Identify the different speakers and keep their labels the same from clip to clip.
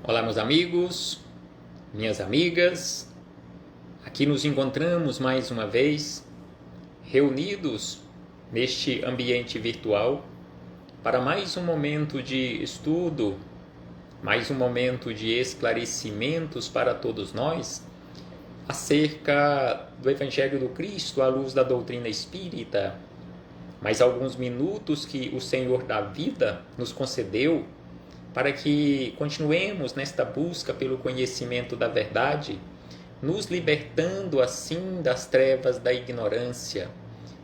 Speaker 1: Olá, meus amigos, minhas amigas. Aqui nos encontramos mais uma vez, reunidos neste ambiente virtual, para mais um momento de estudo, mais um momento de esclarecimentos para todos nós, acerca do Evangelho do Cristo à luz da doutrina espírita. Mais alguns minutos que o Senhor da vida nos concedeu para que continuemos nesta busca pelo conhecimento da verdade, nos libertando assim das trevas da ignorância.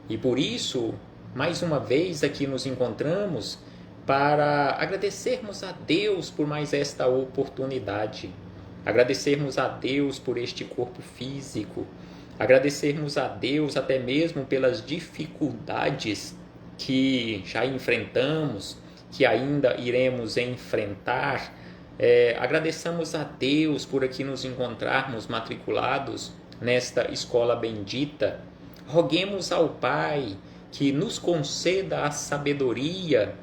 Speaker 1: E por isso, mais uma vez aqui nos encontramos para agradecermos a Deus por mais esta oportunidade, agradecermos a Deus por este corpo físico, agradecermos a Deus até mesmo pelas dificuldades que já enfrentamos, que ainda iremos enfrentar. Agradeçamos a Deus por aqui nos encontrarmos matriculados nesta escola bendita. Roguemos ao Pai que nos conceda a sabedoria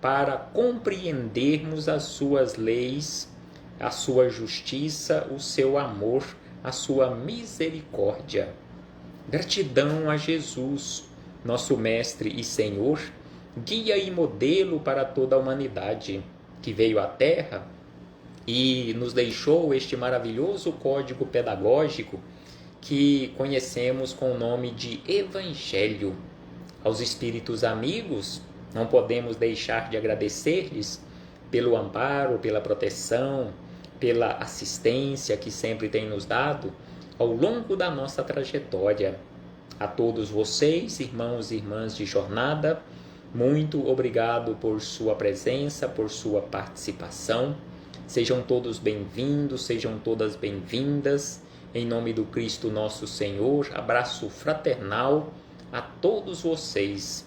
Speaker 1: para compreendermos as suas leis, a sua justiça, o seu amor, a sua misericórdia. Gratidão a Jesus, nosso Mestre e Senhor, guia e modelo para toda a humanidade, que veio à Terra e nos deixou este maravilhoso código pedagógico que conhecemos com o nome de Evangelho. Aos espíritos amigos, não podemos deixar de agradecer-lhes pelo amparo, pela proteção, pela assistência que sempre têm nos dado ao longo da nossa trajetória. A todos vocês, irmãos e irmãs de jornada, muito obrigado por sua presença, por sua participação. Sejam todos bem-vindos, sejam todas bem-vindas. Em nome do Cristo nosso Senhor, abraço fraternal a todos vocês.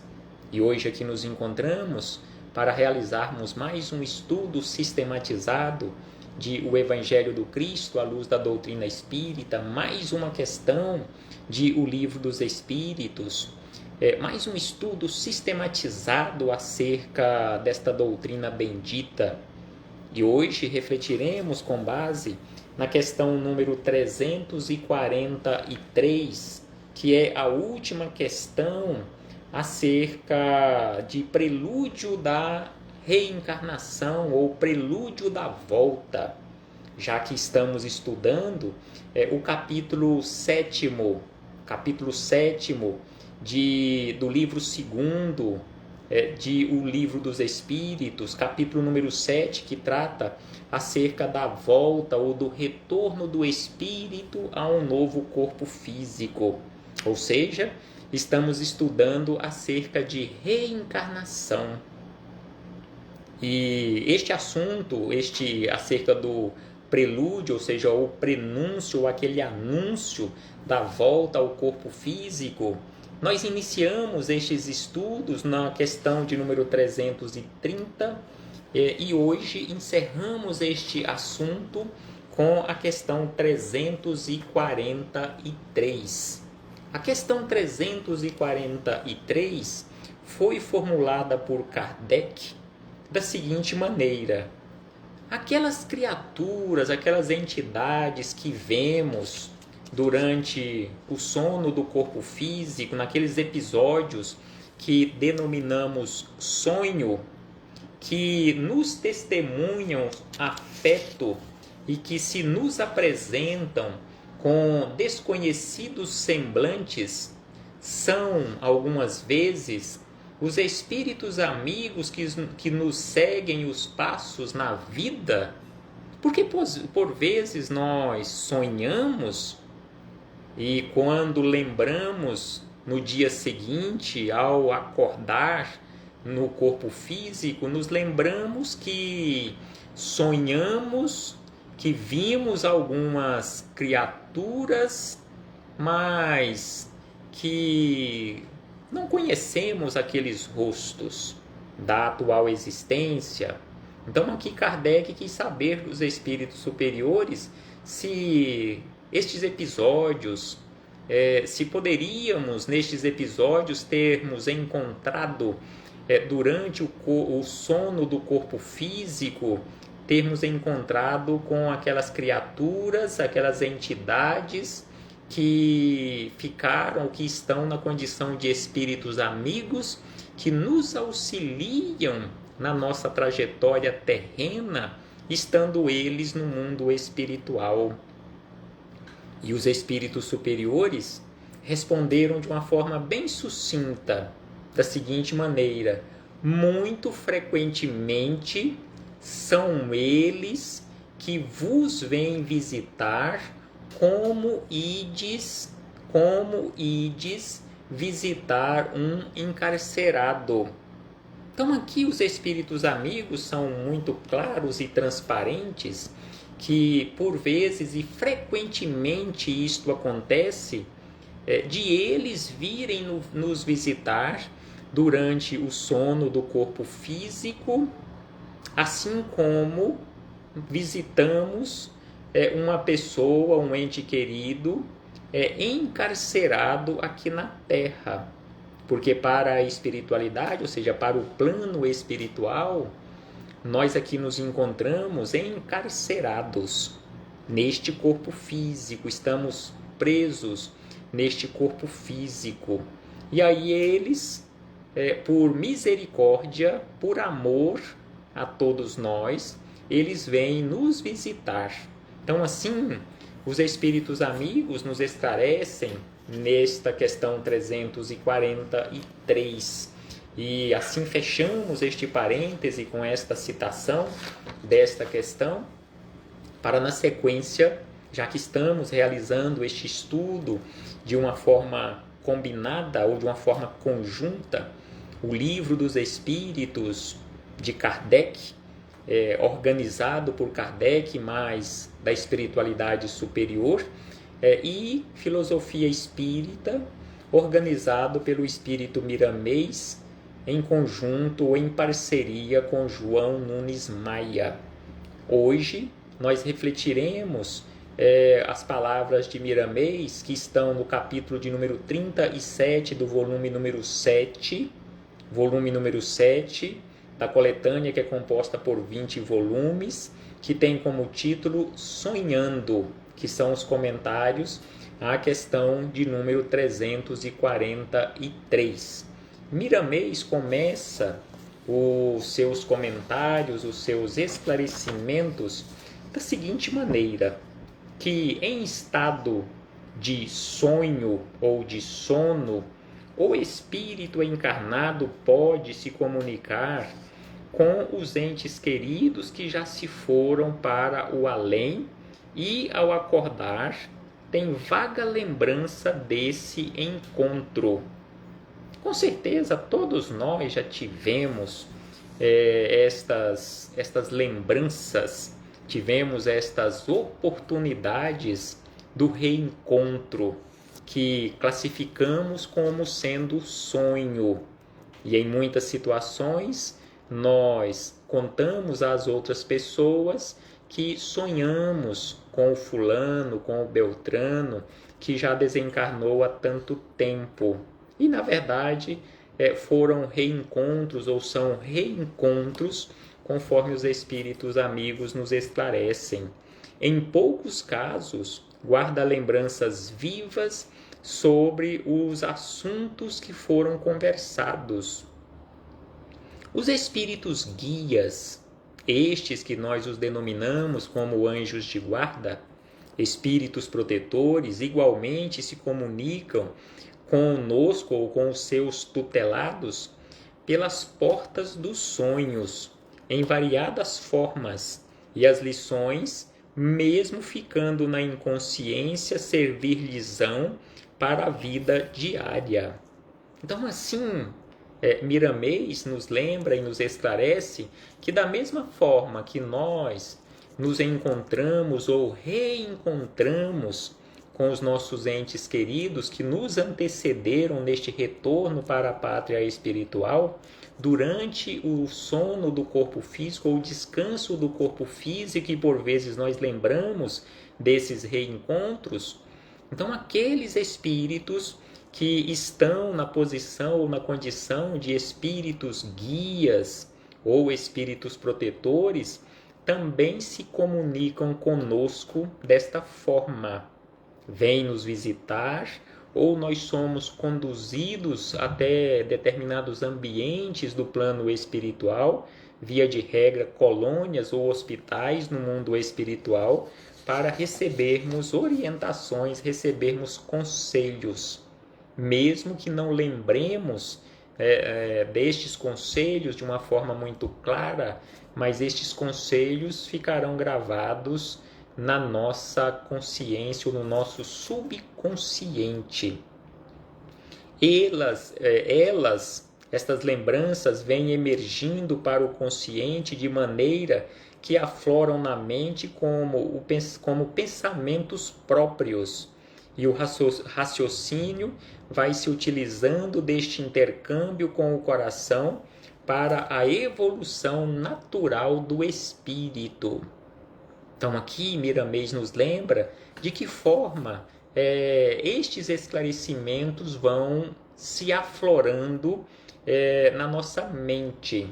Speaker 1: E hoje aqui nos encontramos para realizarmos mais um estudo sistematizado de o Evangelho do Cristo à luz da doutrina espírita, mais uma questão de o Livro dos Espíritos, mais um estudo sistematizado acerca desta doutrina bendita. E hoje refletiremos com base na questão número 343, que é a última questão acerca de prelúdio da reencarnação ou prelúdio da volta, já que estamos estudando o capítulo 7º, do livro 2º de O Livro dos Espíritos, capítulo número 7, que trata acerca da volta ou do retorno do espírito a um novo corpo físico. Ou seja, estamos estudando acerca de reencarnação. E este assunto, acerca do prelúdio, ou seja, o prenúncio, ou aquele anúncio da volta ao corpo físico, nós iniciamos estes estudos na questão de número 330 e hoje encerramos este assunto com a questão 343. A questão 343 foi formulada por Kardec da seguinte maneira: aquelas criaturas, aquelas entidades que vemos durante o sono do corpo físico, naqueles episódios que denominamos sonho, que nos testemunham afeto e que se nos apresentam com desconhecidos semblantes, são algumas vezes os espíritos amigos que nos seguem os passos na vida, porque por vezes nós sonhamos e quando lembramos no dia seguinte, ao acordar no corpo físico, nos lembramos que sonhamos, que vimos algumas criaturas, mas que não conhecemos aqueles rostos da atual existência. Então aqui Kardec quis saber dos espíritos superiores se estes episódios, se poderíamos nestes episódios termos encontrado durante o sono do corpo físico termos encontrado com aquelas criaturas, aquelas entidades que ficaram, que estão na condição de espíritos amigos, que nos auxiliam na nossa trajetória terrena, estando eles no mundo espiritual. E os espíritos superiores responderam de uma forma bem sucinta, da seguinte maneira: muito frequentemente são eles que vos vêm visitar como ides visitar um encarcerado. Então aqui os espíritos amigos são muito claros e transparentes, que por vezes e frequentemente isto acontece, de eles virem nos visitar durante o sono do corpo físico, assim como visitamos uma pessoa, um ente querido, encarcerado aqui na Terra. Porque para a espiritualidade, ou seja, para o plano espiritual, nós aqui nos encontramos encarcerados neste corpo físico, estamos presos neste corpo físico. E aí eles, por misericórdia, por amor a todos nós, eles vêm nos visitar. Então, assim, os espíritos amigos nos esclarecem nesta questão 343. E assim fechamos este parêntese com esta citação desta questão, para na sequência, já que estamos realizando este estudo de uma forma combinada ou de uma forma conjunta, o Livro dos Espíritos de Kardec, organizado por Kardec, mais da espiritualidade superior, e Filosofia Espírita, organizado pelo Espírito Miramês, em conjunto ou em parceria com João Nunes Maia. Hoje nós refletiremos as palavras de Miramês, que estão no capítulo de número 37 do volume número 7, da coletânea, que é composta por 20 volumes, que tem como título Sonhando, que são os comentários à questão de número 343. Miramês começa os seus comentários, os seus esclarecimentos da seguinte maneira: que em estado de sonho ou de sono, o espírito encarnado pode se comunicar com os entes queridos que já se foram para o além e, ao acordar, tem vaga lembrança desse encontro. Com certeza todos nós já tivemos estas lembranças, tivemos estas oportunidades do reencontro, que classificamos como sendo sonho. E em muitas situações nós contamos às outras pessoas que sonhamos com o fulano, com o beltrano, que já desencarnou há tanto tempo. E na verdade foram reencontros ou são reencontros, conforme os espíritos amigos nos esclarecem. Em poucos casos, guarda lembranças vivas sobre os assuntos que foram conversados. Os espíritos guias, estes que nós os denominamos como anjos de guarda, espíritos protetores, igualmente se comunicam conosco ou com os seus tutelados pelas portas dos sonhos, em variadas formas, e as lições, mesmo ficando na inconsciência, servir-lhes-ão para a vida diária. Então, assim, Miramês nos lembra e nos esclarece que, da mesma forma que nós nos encontramos ou reencontramos com os nossos entes queridos que nos antecederam neste retorno para a pátria espiritual, durante o sono do corpo físico ou o descanso do corpo físico, e por vezes nós lembramos desses reencontros, então aqueles espíritos que estão na posição ou na condição de espíritos guias ou espíritos protetores também se comunicam conosco desta forma. Vêm nos visitar, ou nós somos conduzidos até determinados ambientes do plano espiritual, via de regra, colônias ou hospitais no mundo espiritual, para recebermos orientações, recebermos conselhos. Mesmo que não lembremos destes conselhos de uma forma muito clara, mas estes conselhos ficarão gravados na nossa consciência ou no nosso subconsciente. Estas lembranças vêm emergindo para o consciente de maneira que afloram na mente como pensamentos próprios. E o raciocínio vai se utilizando deste intercâmbio com o coração para a evolução natural do espírito. Então aqui Miramês nos lembra de que forma estes esclarecimentos vão se aflorando na nossa mente.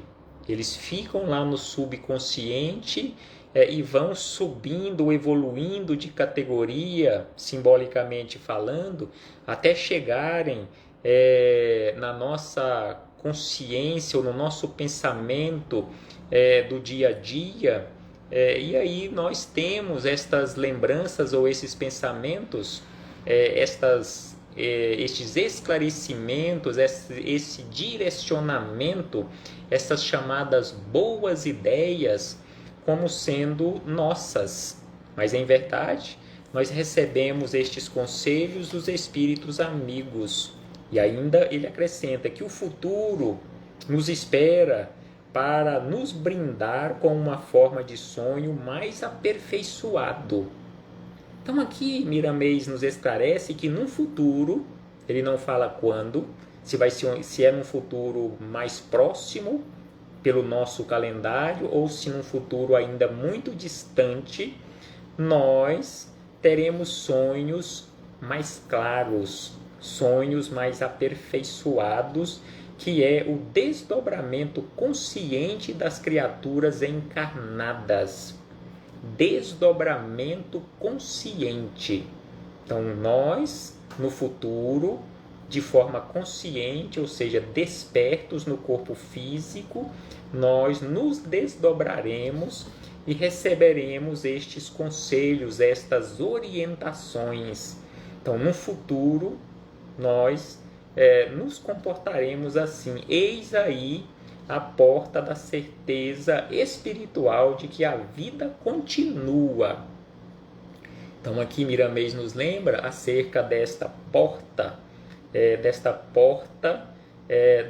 Speaker 1: Eles ficam lá no subconsciente e vão subindo, evoluindo de categoria, simbolicamente falando, até chegarem na nossa consciência ou no nosso pensamento do dia a dia. E aí nós temos estas lembranças ou esses pensamentos, estes esclarecimentos, esse direcionamento, essas chamadas boas ideias como sendo nossas. Mas em verdade, nós recebemos estes conselhos dos espíritos amigos. E ainda ele acrescenta que o futuro nos espera para nos brindar com uma forma de sonho mais aperfeiçoado. Então aqui Miramês nos esclarece que no futuro, ele não fala quando, se é num futuro mais próximo pelo nosso calendário ou se num futuro ainda muito distante, nós teremos sonhos mais claros, sonhos mais aperfeiçoados, que é o desdobramento consciente das criaturas encarnadas. Desdobramento consciente. Então, nós, no futuro, de forma consciente, ou seja, despertos no corpo físico, nós nos desdobraremos e receberemos estes conselhos, estas orientações. Então, no futuro, nós nos comportaremos assim. Eis aí a porta da certeza espiritual de que a vida continua. Então aqui Miramês nos lembra acerca desta porta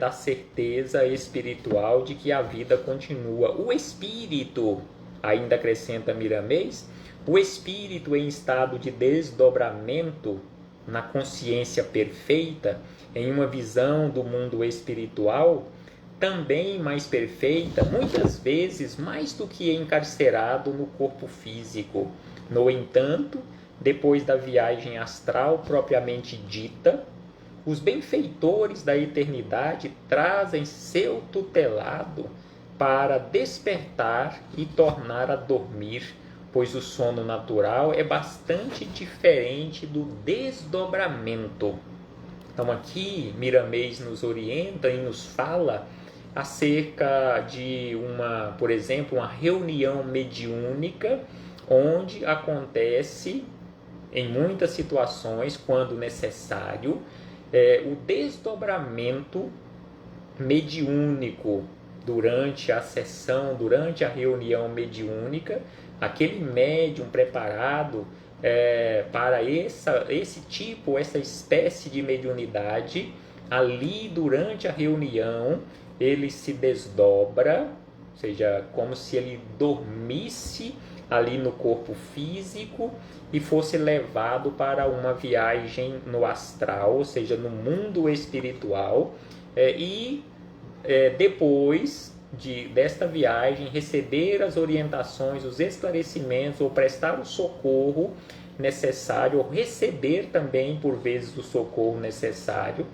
Speaker 1: da certeza espiritual de que a vida continua. O espírito, ainda acrescenta Miramês, o espírito em estado de desdobramento na consciência perfeita, em uma visão do mundo espiritual, também mais perfeita, muitas vezes mais do que encarcerado no corpo físico. No entanto, depois da viagem astral propriamente dita, os benfeitores da eternidade trazem seu tutelado para despertar e tornar a dormir, pois o sono natural é bastante diferente do desdobramento. Então aqui Miramês nos orienta e nos fala acerca de por exemplo, uma reunião mediúnica onde acontece em muitas situações, quando necessário, o desdobramento mediúnico durante a sessão, durante a reunião mediúnica, aquele médium preparado para essa espécie de mediunidade, ali durante a reunião, ele se desdobra, ou seja, como se ele dormisse ali no corpo físico e fosse levado para uma viagem no astral, ou seja, no mundo espiritual, depois desta viagem receber as orientações, os esclarecimentos ou prestar o socorro necessário, ou receber também por vezes o socorro necessário,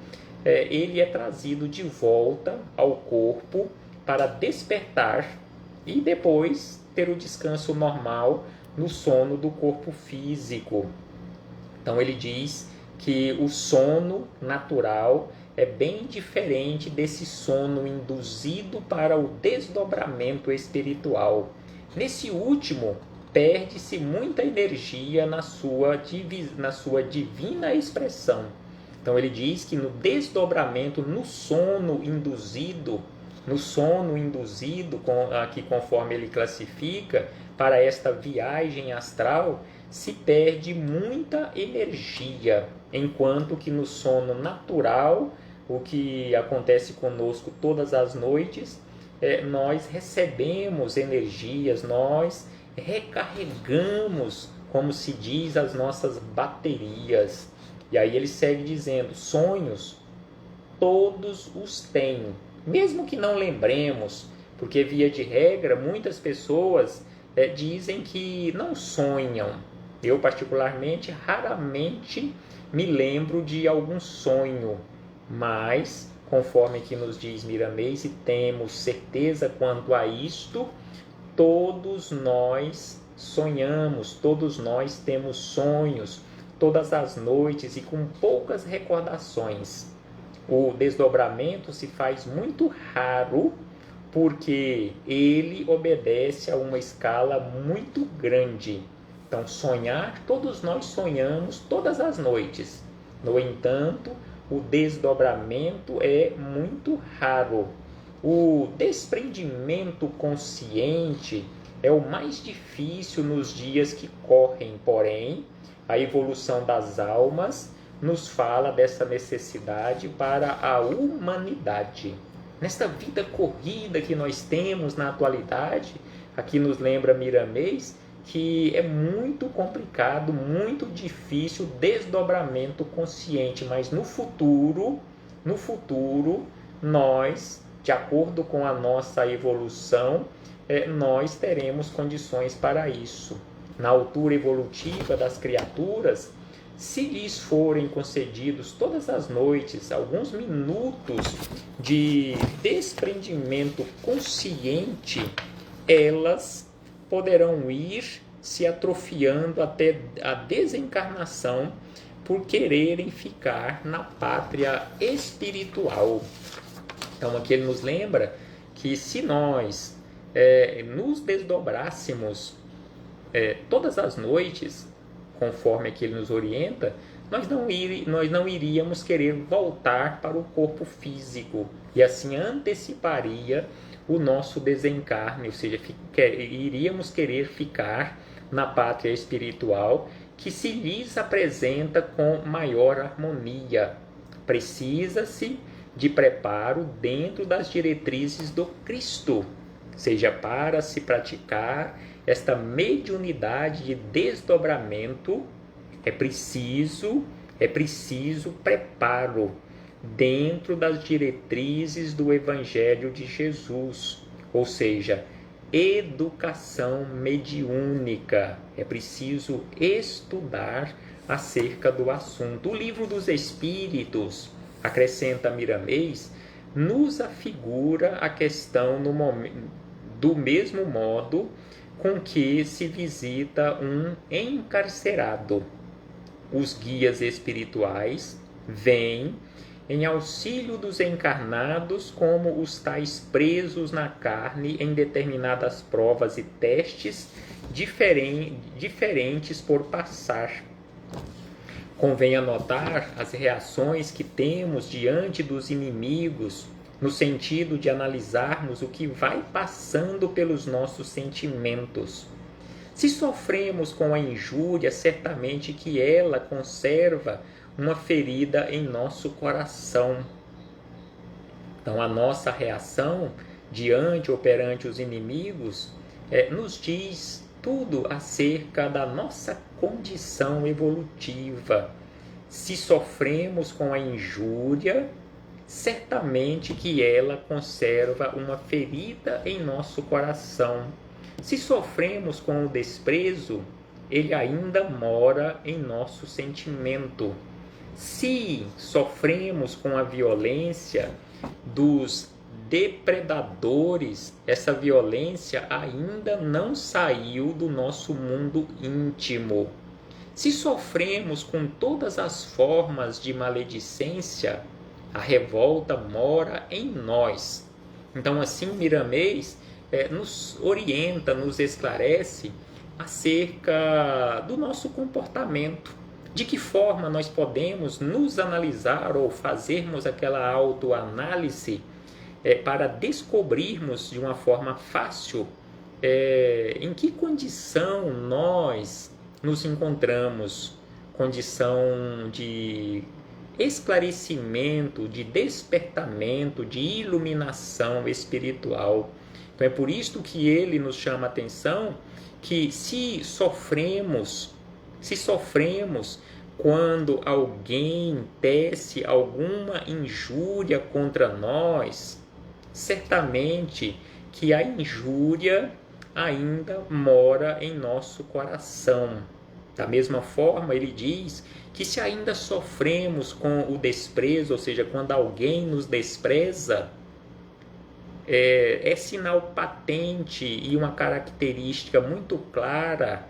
Speaker 1: ele é trazido de volta ao corpo para despertar e depois ter o descanso normal no sono do corpo físico. Então ele diz que o sono natural é bem diferente desse sono induzido para o desdobramento espiritual. Nesse último, perde-se muita energia na sua divina expressão. Então ele diz que no desdobramento, no sono induzido, aqui conforme ele classifica, para esta viagem astral, se perde muita energia, enquanto que no sono natural, o que acontece conosco todas as noites, nós recebemos energias, nós recarregamos, como se diz, as nossas baterias. E aí ele segue dizendo, sonhos, todos os têm, mesmo que não lembremos, porque via de regra, muitas pessoas dizem que não sonham. Eu, particularmente, raramente me lembro de algum sonho, mas, conforme que nos diz Miramês, e temos certeza quanto a isto, todos nós sonhamos, todos nós temos sonhos, todas as noites e com poucas recordações. O desdobramento se faz muito raro, porque ele obedece a uma escala muito grande. Então, sonhar, todos nós sonhamos todas as noites. No entanto, o desdobramento é muito raro. O desprendimento consciente é o mais difícil nos dias que correm, porém, a evolução das almas nos fala dessa necessidade para a humanidade. Nesta vida corrida que nós temos na atualidade, aqui nos lembra Miramês, que é muito complicado, muito difícil o desdobramento consciente, mas no futuro, nós, de acordo com a nossa evolução, nós teremos condições para isso. Na altura evolutiva das criaturas, se lhes forem concedidos todas as noites alguns minutos de desprendimento consciente, elas poderão ir se atrofiando até a desencarnação por quererem ficar na pátria espiritual. Então aqui ele nos lembra que se nós nos desdobrássemos todas as noites, conforme aqui ele nos orienta, nós não iríamos querer voltar para o corpo físico e assim anteciparia o nosso desencarne, ou seja, iríamos querer ficar na pátria espiritual que se lhes apresenta com maior harmonia. Precisa-se de preparo dentro das diretrizes do Cristo, seja para se praticar esta mediunidade de desdobramento, é preciso preparo dentro das diretrizes do Evangelho de Jesus, ou seja, educação mediúnica. É preciso estudar acerca do assunto. O Livro dos Espíritos, acrescenta Miramês, nos afigura a questão do mesmo modo com que se visita um encarcerado. Os guias espirituais vêm em auxílio dos encarnados como os tais presos na carne em determinadas provas e testes diferentes por passar. Convém anotar as reações que temos diante dos inimigos, no sentido de analisarmos o que vai passando pelos nossos sentimentos. Se sofremos com a injúria, certamente que ela conserva uma ferida em nosso coração. Então, a nossa reação diante ou perante os inimigos nos diz tudo acerca da nossa condição evolutiva. Se sofremos com a injúria, certamente que ela conserva uma ferida em nosso coração. Se sofremos com o desprezo, ele ainda mora em nosso sentimento. Se sofremos com a violência dos depredadores, essa violência ainda não saiu do nosso mundo íntimo. Se sofremos com todas as formas de maledicência, a revolta mora em nós. Então, assim, Miramês nos orienta, nos esclarece acerca do nosso comportamento. De que forma nós podemos nos analisar ou fazermos aquela autoanálise para descobrirmos de uma forma fácil em que condição nós nos encontramos, condição de esclarecimento, de despertamento, de iluminação espiritual. Então é por isso que ele nos chama a atenção que se sofremos quando alguém tece alguma injúria contra nós, certamente que a injúria ainda mora em nosso coração. Da mesma forma, ele diz que se ainda sofremos com o desprezo, ou seja, quando alguém nos despreza, é sinal patente e uma característica muito clara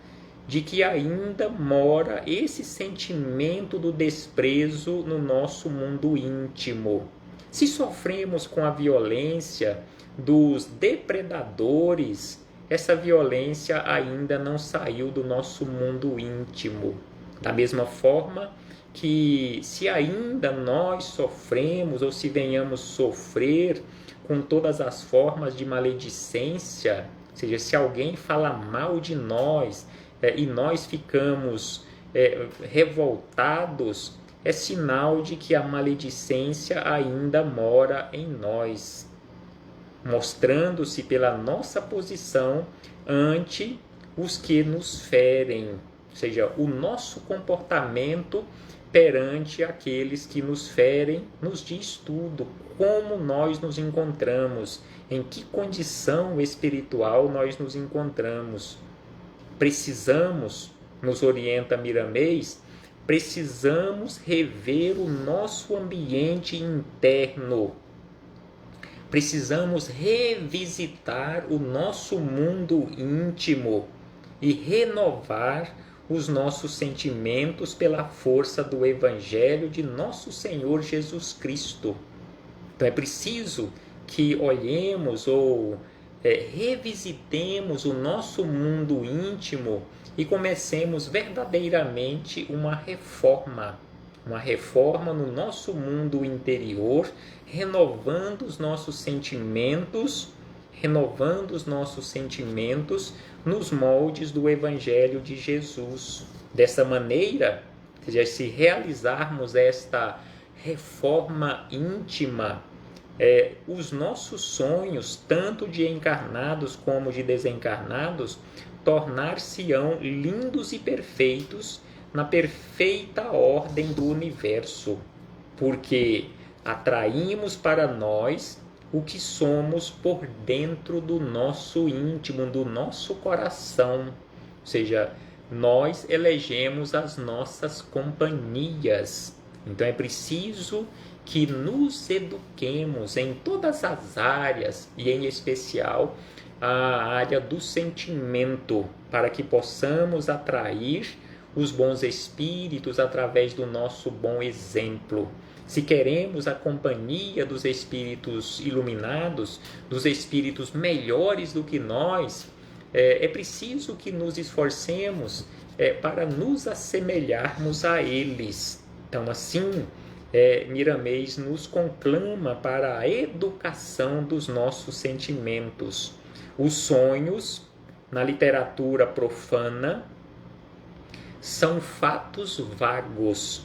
Speaker 1: de que ainda mora esse sentimento do desprezo no nosso mundo íntimo. Se sofremos com a violência dos depredadores, essa violência ainda não saiu do nosso mundo íntimo. Da mesma forma que se ainda nós sofremos ou se venhamos sofrer com todas as formas de maledicência, ou seja, se alguém fala mal de nós e nós ficamos revoltados, é sinal de que a maledicência ainda mora em nós, mostrando-se pela nossa posição ante os que nos ferem, ou seja, o nosso comportamento perante aqueles que nos ferem nos diz tudo, como nós nos encontramos, em que condição espiritual nós nos encontramos. Precisamos, nos orienta Miramês, precisamos rever o nosso ambiente interno. Precisamos revisitar o nosso mundo íntimo e renovar os nossos sentimentos pela força do Evangelho de nosso Senhor Jesus Cristo. Então é preciso que olhemos ou revisitemos o nosso mundo íntimo e comecemos verdadeiramente uma reforma no nosso mundo interior, renovando os nossos sentimentos nos moldes do Evangelho de Jesus. Dessa maneira, ou seja, se realizarmos esta reforma íntima, os nossos sonhos, tanto de encarnados como de desencarnados, tornar-se-ão lindos e perfeitos na perfeita ordem do universo, porque atraímos para nós o que somos por dentro do nosso íntimo, do nosso coração. Ou seja, nós elegemos as nossas companhias. Então é preciso que nos eduquemos em todas as áreas, e em especial a área do sentimento, para que possamos atrair os bons espíritos através do nosso bom exemplo. Se queremos a companhia dos espíritos iluminados, dos espíritos melhores do que nós, é preciso que nos esforcemos para nos assemelharmos a eles. Então, assim, Miramês nos conclama para a educação dos nossos sentimentos. Os sonhos, na literatura profana, são fatos vagos.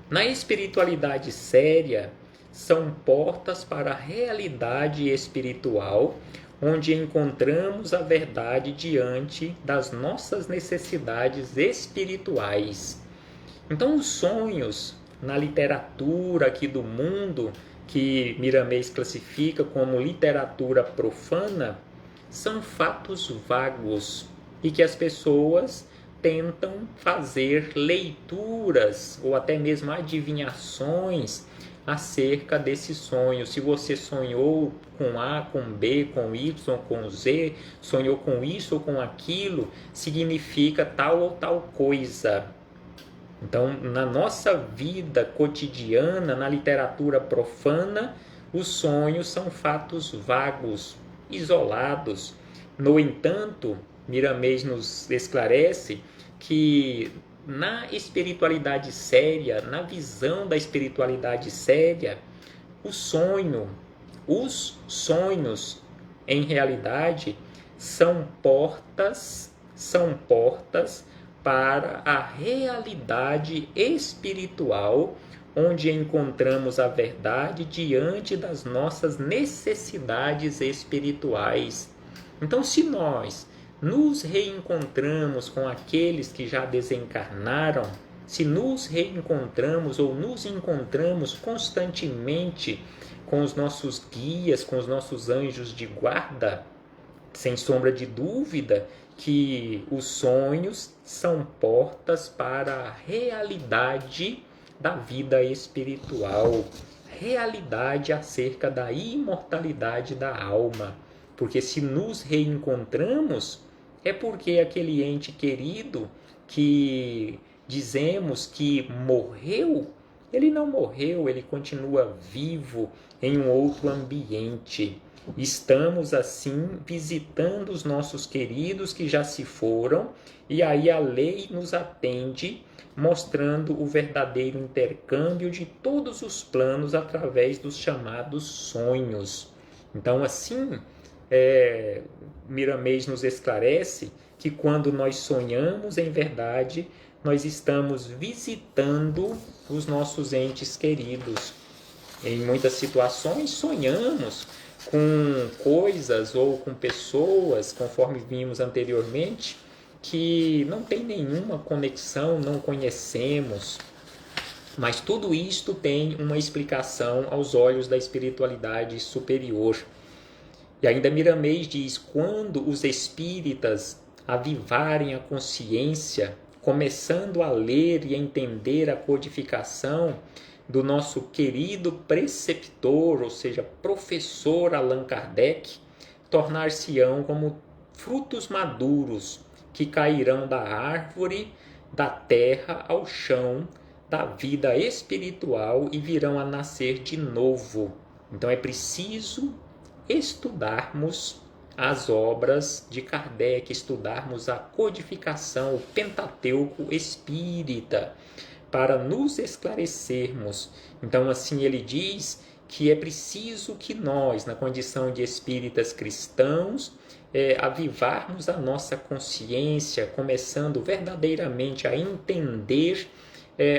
Speaker 1: Na espiritualidade séria, são portas para a realidade espiritual, onde encontramos a verdade diante das nossas necessidades espirituais. Então, os sonhos, na literatura aqui do mundo, que Miramês classifica como literatura profana, são fatos vagos e que as pessoas tentam fazer leituras ou até mesmo adivinhações acerca desse sonho. Se você sonhou com A, com B, com Y, com Z, sonhou com isso ou com aquilo, significa tal ou tal coisa. Então, na nossa vida cotidiana, na literatura profana, os sonhos são fatos vagos, isolados. No entanto, Miramês nos esclarece que na espiritualidade séria, na visão da espiritualidade séria, os sonhos, em realidade, são portas para a realidade espiritual, onde encontramos a verdade diante das nossas necessidades espirituais. Então, se nós nos reencontramos com aqueles que já desencarnaram, se nos reencontramos ou nos encontramos constantemente com os nossos guias, com os nossos anjos de guarda, sem sombra de dúvida que os sonhos são portas para a realidade da vida espiritual, realidade acerca da imortalidade da alma. Porque se nos reencontramos, é porque aquele ente querido que dizemos que morreu, ele não morreu, ele continua vivo em um outro ambiente. Estamos assim visitando os nossos queridos que já se foram, e aí a lei nos atende, mostrando o verdadeiro intercâmbio de todos os planos através dos chamados sonhos. Então, assim, Miramês nos esclarece que quando nós sonhamos em verdade, nós estamos visitando os nossos entes queridos. Em muitas situações sonhamos com coisas ou com pessoas, conforme vimos anteriormente, que não tem nenhuma conexão, não conhecemos. Mas tudo isto tem uma explicação aos olhos da espiritualidade superior. E ainda Miramês diz, quando os espíritas avivarem a consciência, começando a ler e a entender a codificação do nosso querido preceptor, ou seja, professor Allan Kardec, tornar-se-ão como frutos maduros que cairão da árvore, da terra ao chão, da vida espiritual e virão a nascer de novo. Então é preciso estudarmos as obras de Kardec, estudarmos a codificação, o Pentateuco espírita, para nos esclarecermos. Então, assim, ele diz que é preciso que nós, na condição de espíritas cristãos, avivarmos a nossa consciência, começando verdadeiramente a entender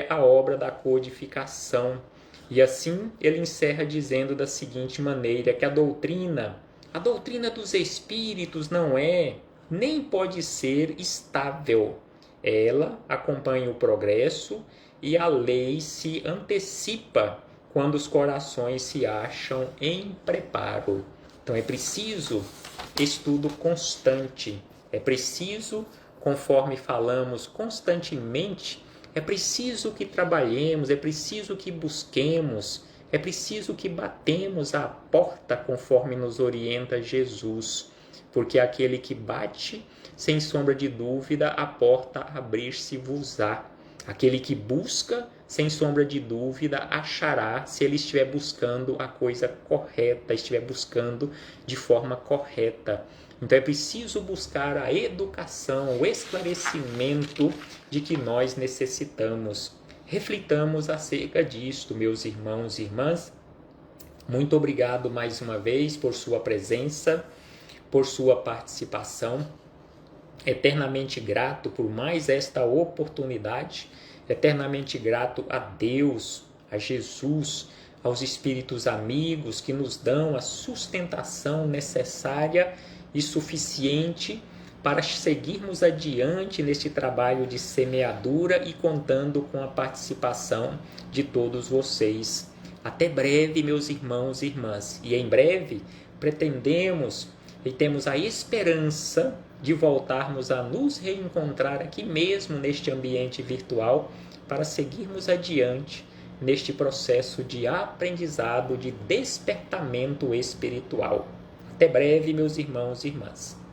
Speaker 1: a obra da codificação. E assim ele encerra dizendo da seguinte maneira, que a doutrina dos espíritos não é, nem pode ser estável. Ela acompanha o progresso e a lei se antecipa quando os corações se acham em preparo. Então é preciso estudo constante, é preciso, conforme falamos constantemente, é preciso que trabalhemos, é preciso que busquemos, é preciso que batemos a porta conforme nos orienta Jesus, porque aquele que bate, sem sombra de dúvida, a porta abrir-se-vos-á. Aquele que busca, sem sombra de dúvida, achará, se ele estiver buscando a coisa correta, estiver buscando de forma correta. Então é preciso buscar a educação, o esclarecimento de que nós necessitamos. Reflitamos acerca disto, meus irmãos e irmãs. Muito obrigado mais uma vez por sua presença, por sua participação. Eternamente grato por mais esta oportunidade, eternamente grato a Deus, a Jesus, aos espíritos amigos que nos dão a sustentação necessária e suficiente para seguirmos adiante neste trabalho de semeadura e contando com a participação de todos vocês. Até breve, meus irmãos e irmãs. E em breve pretendemos e temos a esperança de voltarmos a nos reencontrar aqui mesmo neste ambiente virtual para seguirmos adiante neste processo de aprendizado, de despertamento espiritual. Até breve, meus irmãos e irmãs.